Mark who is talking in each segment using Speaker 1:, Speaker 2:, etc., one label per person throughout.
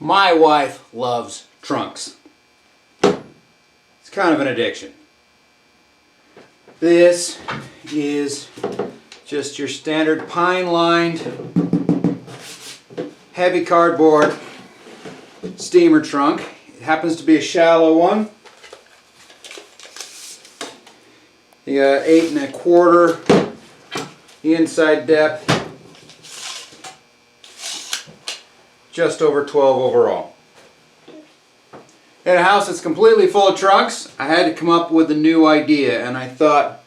Speaker 1: My wife loves trunks. It's kind of an addiction. This is just your standard pine-lined, heavy cardboard steamer trunk. It happens to be a shallow one. You got 8 1/4 the inside depth, just over 12 overall. In a house that's completely full of trunks, I had to come up with a new idea, and I thought,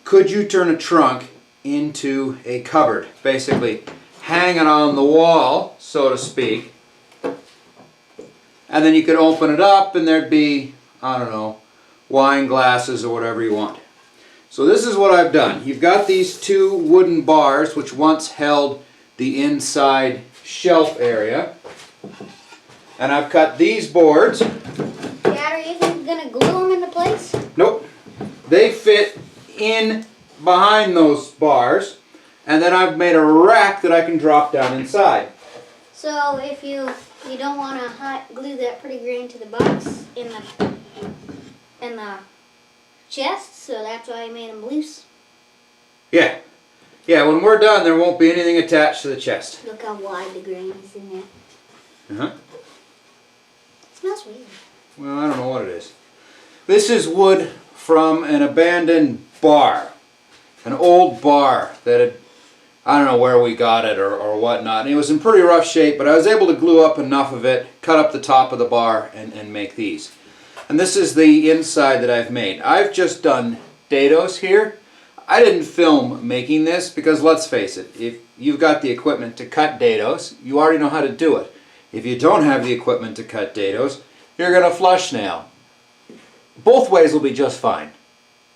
Speaker 1: could you turn a trunk into a cupboard? Basically, hang it on the wall, so to speak, and then you could open it up and there'd be, I don't know, wine glasses or whatever you want. So this is what I've done. You've got these 2 wooden bars which once held the inside shelf area. And I've cut these boards.
Speaker 2: Dad, are you even going to glue them into place?
Speaker 1: Nope. They fit in behind those bars. And then I've made a rack that I can drop down inside.
Speaker 2: So if you don't want to glue that pretty grain to the box in the chest, so that's why I made them loose.
Speaker 1: Yeah. Yeah, when we're done, there won't be anything attached to the chest.
Speaker 2: Look how wide the grain is in there.
Speaker 1: Uh-huh.
Speaker 2: It smells weird.
Speaker 1: Well, I don't know what it is. This is wood from an abandoned bar. An old bar that had, I don't know where we got it or whatnot. And it was in pretty rough shape, but I was able to glue up enough of it, cut up the top of the bar, and make these. And this is the inside that I've made. I've just done dados here. I didn't film making this because, let's face it, if you've got the equipment to cut dados, you already know how to do it. If you don't have the equipment to cut dados, you're going to flush nail. Both ways will be just fine.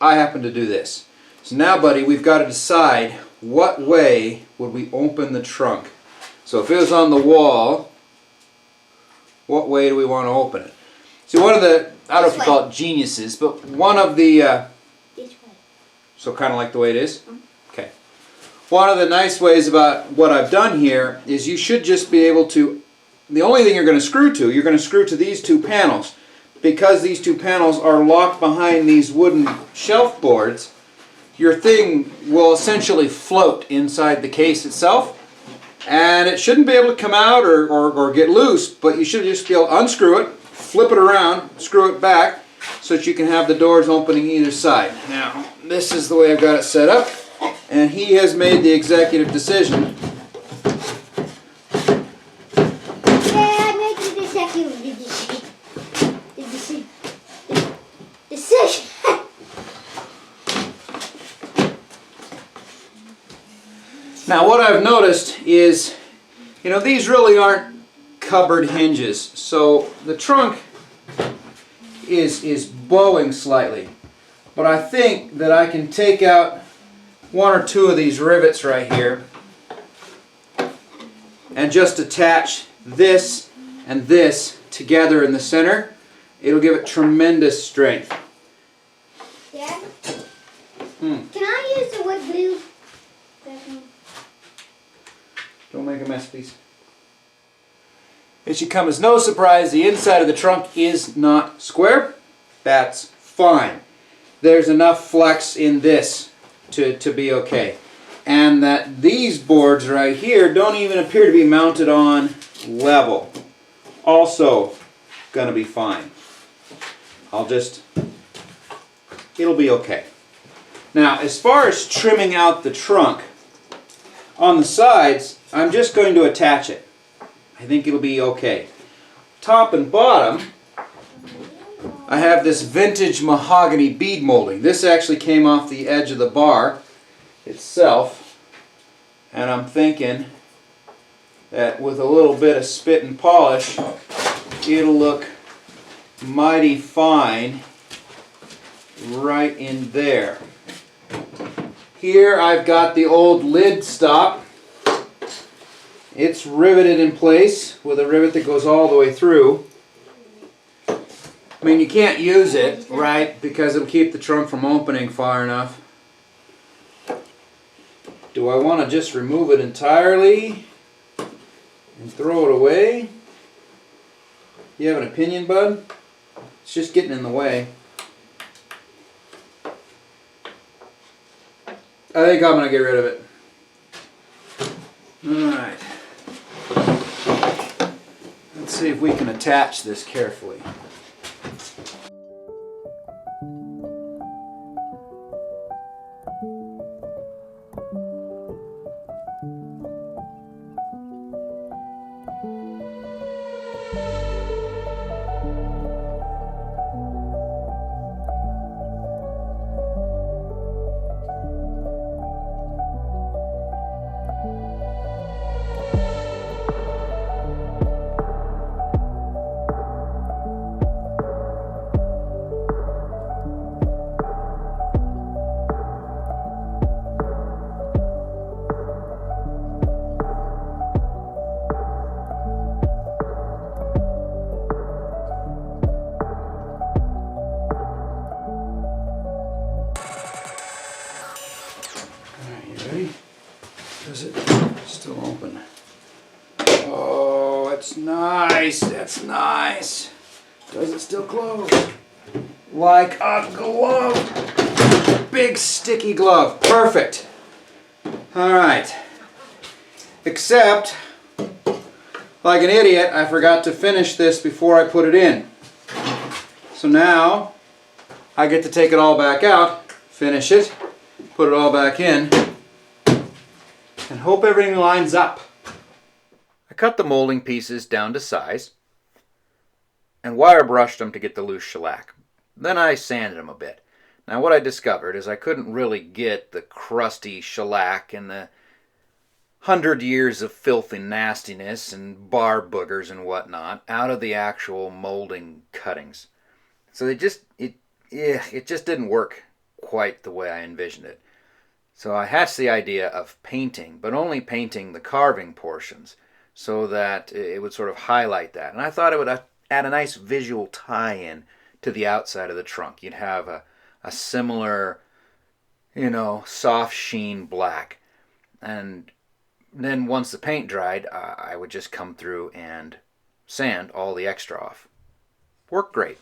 Speaker 1: I happen to do this. So now, buddy, we've got to decide what way would we open the trunk. So if it was on the wall, what way do we want to open it? See, one of the, I don't know if you call it geniuses, but one of the,
Speaker 2: This way.
Speaker 1: so kind of like the way it is? Okay. One of the nice ways about what I've done here is you should just be able to, the only thing you're going to screw to these 2 panels. Because these 2 panels are locked behind these wooden shelf boards, your thing will essentially float inside the case itself. And it shouldn't be able to come out or get loose, but you should just be able to unscrew it, flip it around, screw it back, so that you can have the doors opening either side. Now, this is the way I've got it set up, and he has made the executive decision.
Speaker 2: Dad, make the decision.
Speaker 1: Now, what I've noticed is, you know, these really aren't cupboard hinges, so the trunk is bowing slightly. But I think that I can take out 1 or 2 of these rivets right here and just attach this and this together in the center. It'll give it tremendous strength.
Speaker 2: Dad? Can I use the wood glue?
Speaker 1: Don't make a mess, please. It should come as no surprise, the inside of the trunk is not square. That's fine. There's enough flex in this to be okay. And that these boards right here don't even appear to be mounted on level. Also gonna be fine. It'll be okay. Now, as far as trimming out the trunk, on the sides, I'm just going to attach it. I think it'll be okay. Top and bottom, I have this vintage mahogany bead molding. This actually came off the edge of the bar itself, and I'm thinking that with a little bit of spit and polish, it'll look mighty fine right in there. Here I've got the old lid stop. It's riveted in place with a rivet that goes all the way through. I mean, you can't use it, right, because it'll keep the trunk from opening far enough. Do I want to just remove it entirely and throw it away? You have an opinion, bud? It's just getting in the way. I think I'm going to get rid of it. Alright. Let's see if we can attach this carefully. Is it still open? Oh, it's nice. That's nice. Does it still close? Like a glove. Big sticky glove. Perfect. All right. Except, like an idiot, I forgot to finish this before I put it in. So now I get to take it all back out, finish it, put it all back in, and hope everything lines up. I cut the molding pieces down to size and wire brushed them to get the loose shellac. Then I sanded them a bit. Now what I discovered is I couldn't really get the crusty shellac and the 100 years of filthy nastiness and bar boogers and whatnot out of the actual molding cuttings. So it just didn't work quite the way I envisioned it. So I hatched the idea of painting, but only painting the carving portions so that it would sort of highlight that. And I thought it would add a nice visual tie-in to the outside of the trunk. You'd have a similar, soft sheen black. And then once the paint dried, I would just come through and sand all the extra off. Worked great.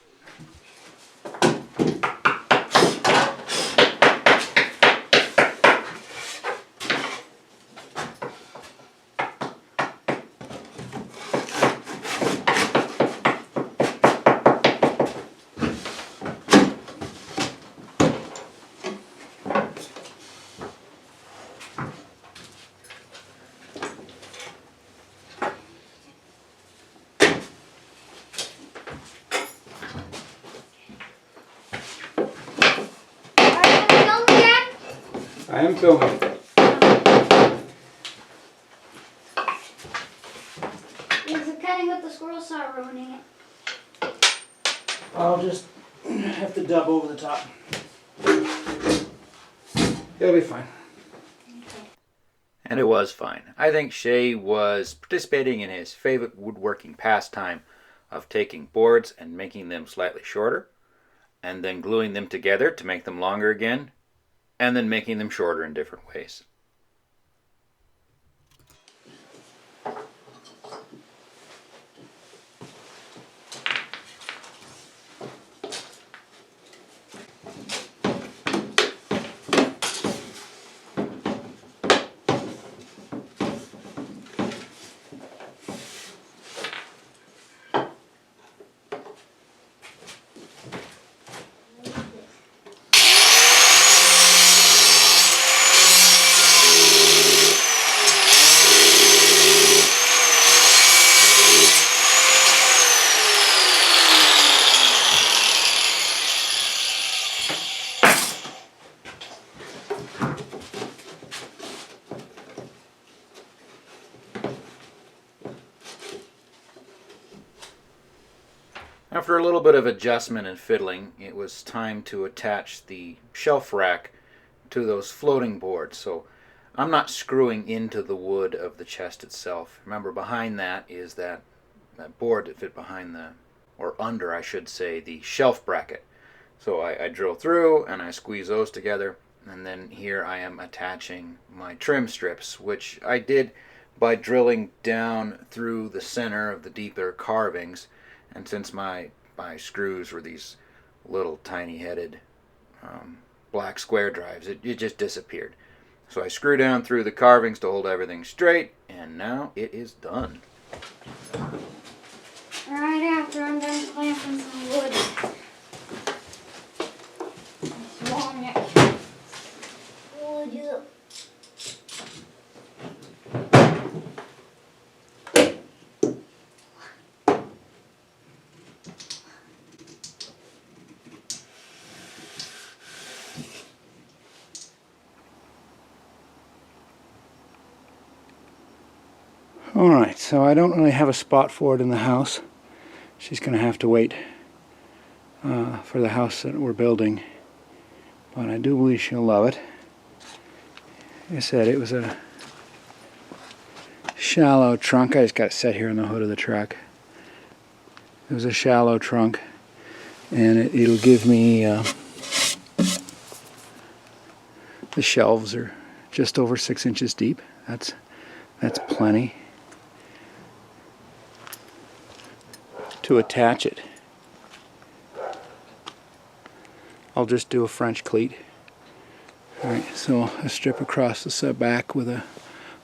Speaker 1: I am filming.
Speaker 2: Is the cutting with the squirrel saw ruining it?
Speaker 1: I'll just have to dub over the top. It'll be fine. And it was fine. I think Shay was participating in his favorite woodworking pastime of taking boards and making them slightly shorter, and then gluing them together to make them longer again, and then making them shorter in different ways. After a little bit of adjustment and fiddling, it was time to attach the shelf rack to those floating boards. So I'm not screwing into the wood of the chest itself. Remember, behind that is that board that fit behind or under, I should say, the shelf bracket. So I drill through and I squeeze those together, and then here I am attaching my trim strips, which I did by drilling down through the center of the deeper carvings And since my screws were these little tiny headed black square drives, it just disappeared. So I screw down through the carvings to hold everything straight, and now it is done.
Speaker 2: Right after I'm done clamping some wood. Swung it. Wood up.
Speaker 1: Alright, so I don't really have a spot for it in the house. She's going to have to wait for the house that we're building. But I do believe she'll love it. Like I said, it was a shallow trunk. I just got it set here on the hood of the truck. It was a shallow trunk, and it'll give me the shelves are just over 6 inches deep. That's plenty to attach it. I'll just do a French cleat. Alright, so a strip across the back with a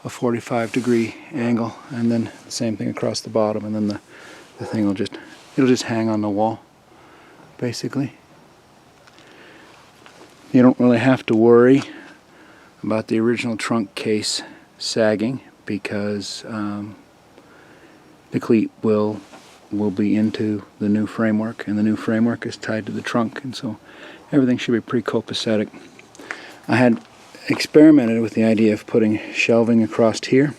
Speaker 1: 45-degree angle, and then the same thing across the bottom, and then the thing will just hang on the wall, basically. You don't really have to worry about the original trunk case sagging, because the cleat will be into the new framework, and the new framework is tied to the trunk, and so everything should be pretty copacetic. I had experimented with the idea of putting shelving across here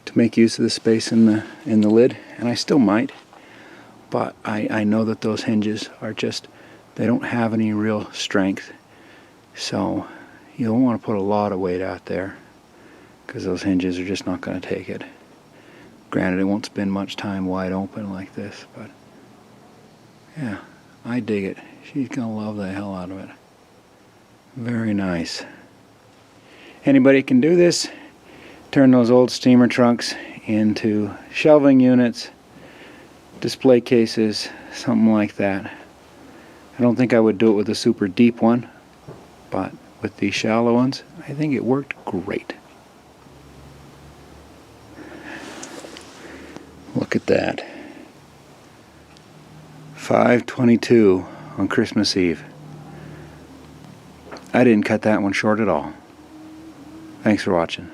Speaker 1: to make use of the space in the lid, and I still might, but I know that those hinges are just, they don't have any real strength, so you don't want to put a lot of weight out there, because those hinges are just not going to take it. Granted, it won't spend much time wide open like this, but yeah, I dig it. She's going to love the hell out of it. Very nice. Anybody can do this. Turn those old steamer trunks into shelving units, display cases, something like that. I don't think I would do it with a super deep one, but with these shallow ones, I think it worked great. Look at that. 5:22 on Christmas Eve. I didn't cut that one short at all. Thanks for watching.